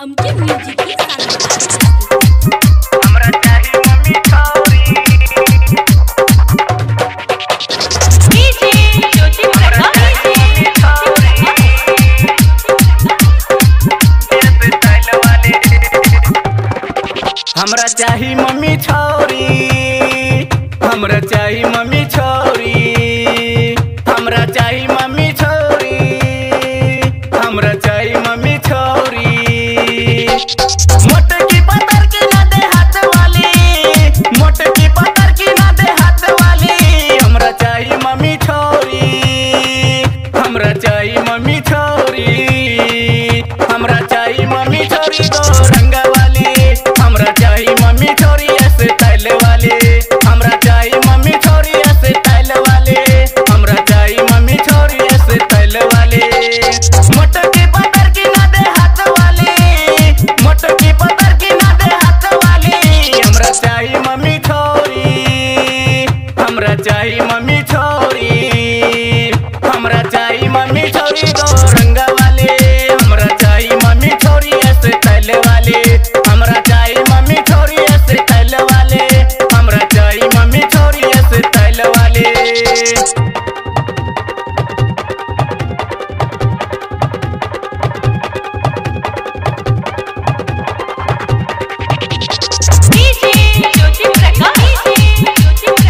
अमके म्यूजिक की हमरा चाही मम्मी छौरी डीजे ज्योति प्रकाश हमरा चाही मम्मी छौरी हमरा चाही मम्मी छौरी हमरा चाही मम्मी छौरी हमरा चाही मम्मी छौरी मोटकी पत्थर की ना दे हाथ वाली मोटकी पत्थर की ना दे हाथ वाली हमरा चाही मम्मी छौरी हमरा चाही मम्मी छौरी हमरा चाही मम्मी छौरी दो रंग वाली हमरा चाही मम्मी छौरी ऐसे स्टाइल वाली हमरा चाही मम्मी छौरी ऐसे स्टाइल वाली हमरा चाही मम्मी छौरी ऐसे स्टाइल वाली मोटकी पत्थर की ना दे हाथ वाली मोटकी पत्थर की ना दे हाथ वाली हमरा चाही मम्मी छौरी हमरा चाही मम्मी छौरी हमरा चाही मम्मी छौरी दो रंग वाली हमरा चाही मम्मी छौरी ऐसे स्टाइल वाली हमरा चाही मम्मी छौरी ऐसे स्टाइल वाली हमरा चाही मम्मी छौरी ऐसे स्टाइल वाली डीजे ज्योति प्रकाश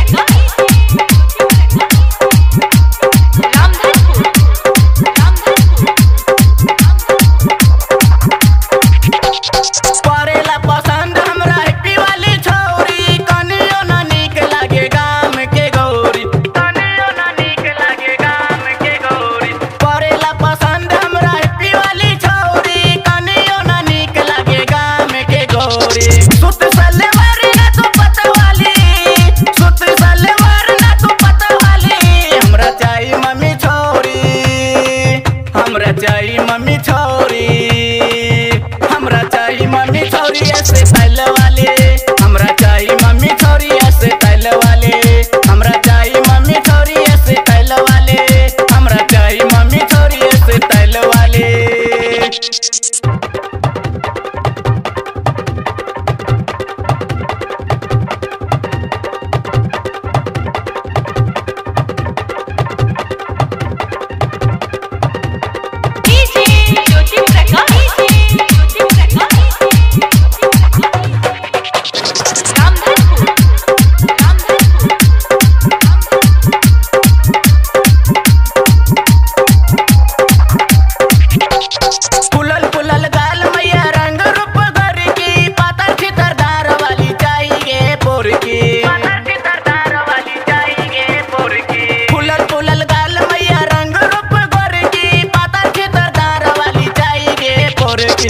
परेला पसंद हमरा हैप्पी वाली छौरी कनियो ना नीक लागे गाम के गौरी कनियो ना नीक लागे गाम के गौरी परेला पसंद हमरा हैप्पी वाली छौरी कनियो ना नीक लागे गाम के गौरी सुत सलवार ना तू पता वाली सुत सलवार ना तू पता वाली हमरा चाही मम्मी छौरी हमरा चाही मम्मी छौरी हमरा चाही मम्मी छौरी ऐसे स्टाइल वाली हमरा चाही मम्मी छौरी ऐसे स्टाइल वाली हमरा चाही मम्मी छौरी ऐसे स्टाइल वाली हमरा चाही मम्मी छौरी ऐसे स्टाइल वाली डीजे ज्योति प्रकाश फुलल फुलल गाल मैया रंग रूप घर की पातर छितरदार वाली चाहिए पोर की फुलल फुलल गाल मैया रंग रूप घर की पातर छितरदार वाली चाहिए पोर की